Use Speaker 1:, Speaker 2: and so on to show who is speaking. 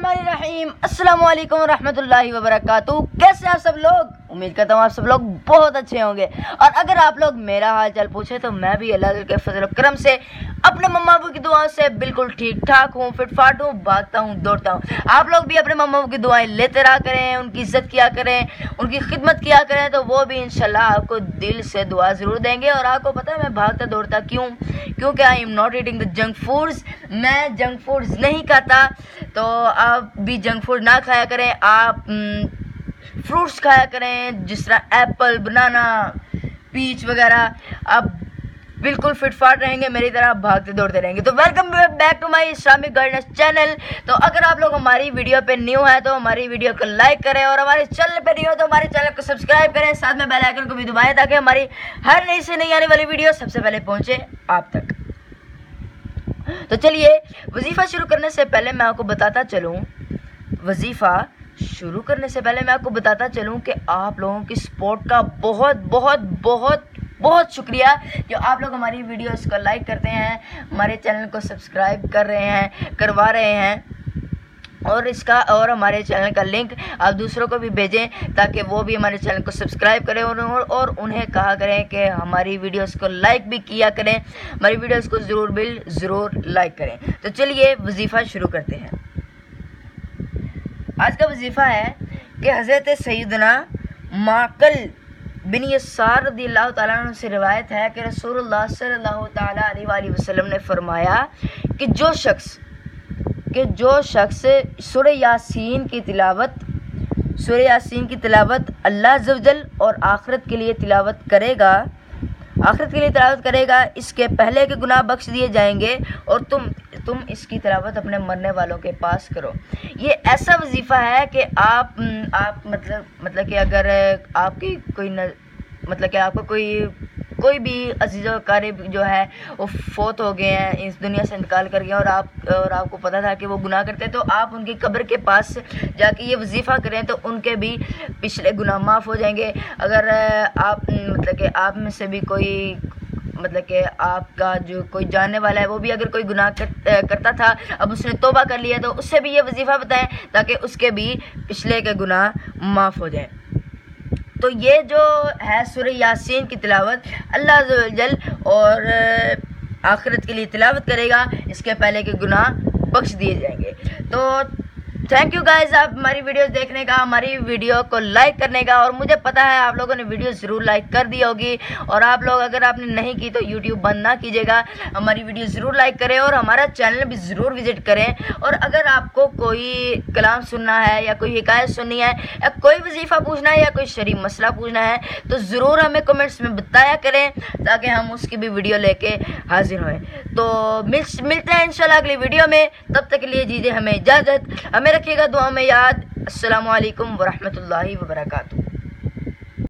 Speaker 1: बिस्मिल्लाहिर्रहमानिर्रहीम। अस्सलाम वालेकुम रहमतुल्लाहि व बरकातुहू। कैसे आप सब लोग? उम्मीद करता हूँ आप सब लोग बहुत अच्छे होंगे। और अगर आप लोग मेरा हाल चाल पूछे तो मैं भी अल्लाह के फजल करम से अपने मम्मा बाबू की दुआओं से बिल्कुल ठीक ठाक हूँ, फिट फाट हूँ, भागता हूँ, दौड़ता हूँ। आप लोग भी अपने मम्मा बाबू की दुआएं लेते रहा करें, उनकी इज्जत किया करें, उनकी खिदमत किया करें, तो वो भी इंशाल्लाह आपको दिल से दुआ ज़रूर देंगे। और आपको पता है मैं भागता दौड़ता क्योंकि I am not eating the junk foods. मैं जंक फूड्स नहीं खाता, तो आप भी जंक फूड ना खाया करें। आप फ्रूट्स खाया करें, जिस तरह एप्पल, बनाना, पीच वगैरह। आप बिल्कुल फिट फाट रहेंगे, मेरी तरह भागते दौड़ते रहेंगे। तो welcome back to my Islamic guidance channel. तो अगर आप लोग हमारी वीडियो पे न्यू है तो हमारी वीडियो को लाइक करें, और हमारे चैनल पे न्यू हो तो हमारे चैनल को सब्सक्राइब करें, साथ में बेल आइकन को भी दबाएं ताकि हमारी हर नई से नई आने वाली वीडियो सबसे पहले पहुंचे आप तक। तो चलिए, वजीफ़ा शुरू करने से पहले मैं आपको बताता चलूँ कि आप लोगों की सपोर्ट का बहुत बहुत बहुत बहुत शुक्रिया जो आप लोग हमारी वीडियोस को लाइक करते हैं, हमारे चैनल को सब्सक्राइब करवा रहे हैं, और हमारे चैनल का लिंक आप दूसरों को भी भेजें ताकि वो भी हमारे चैनल को सब्सक्राइब करें, और उन्हें कहा करें कि हमारी वीडियोस को लाइक भी किया करें, हमारी वीडियोस को ज़रूर लाइक करें। तो चलिए वजीफ़ा शुरू करते हैं। आज का वजीफ़ा है कि हज़रत सैयदना माक़ल बिन यसार रज़ियल्लाहु ताला अन्हु से रिवायत है कि रसूलुल्लाह सल्लल्लाहु ताला अलैहि वसल्लम ने फरमाया कि जो शख्स सूरह यासीन की तिलावत अल्लाह अज़्ज़ व जल और आखिरत के लिए तिलावत करेगा, इसके पहले के गुनाह बख्श दिए जाएंगे, और तुम इसकी तिलावत अपने मरने वालों के पास करो। ये ऐसा वजीफ़ा है कि आप मतलब कि अगर आपकी आपको कोई भी अजीज़ व क़रीब जो है वो फोत हो गए हैं, इस दुनिया से इंतकाल कर गए, और आपको पता था कि वो गुनाह करते, तो आप उनकी कब्र के पास जाके ये वजीफ़ा करें तो उनके भी पिछले गुनाह माफ़ हो जाएंगे। अगर आप में से भी कोई आपका जो कोई जानने वाला है वो भी अगर कोई गुनाह करता था, अब उसने तौबा कर लिया, तो उससे भी ये वजीफ़ा बताएं ताकि उसके भी पिछले के गुनाह माफ़ हो जाएं। तो ये जो है सूरह यासीन की तिलावत अल्लाह अज़्ज़ व जल और आखिरत के लिए तिलावत करेगा, इसके पहले के गुनाह बख्श दिए जाएंगे। तो थैंक यू गाइस, आप हमारी वीडियोस देखने का, हमारी वीडियो को लाइक करने का, और मुझे पता है आप लोगों ने वीडियो ज़रूर लाइक कर दी होगी। और आप लोग अगर आपने नहीं की तो यूट्यूब बंद ना कीजिएगा, हमारी वीडियो ज़रूर लाइक करें और हमारा चैनल भी ज़रूर विज़िट करें। और अगर आपको कोई कलाम सुनना है या कोई हिकायत सुननी है या कोई वजीफ़ा पूछना है या कोई शरई मसला पूछना है तो ज़रूर हमें कमेंट्स में बताया करें ताकि हम उसकी भी वीडियो लेके हाजिर हों। तो मिलते हैं इंशाल्लाह अगली वीडियो में। तब तक के लिए दीजिए हमें इजाज़त, हमें रखिएगा दुआ में याद। अस्सलामु अलैकुम व रहमतुल्लाहि व बरकातुहू।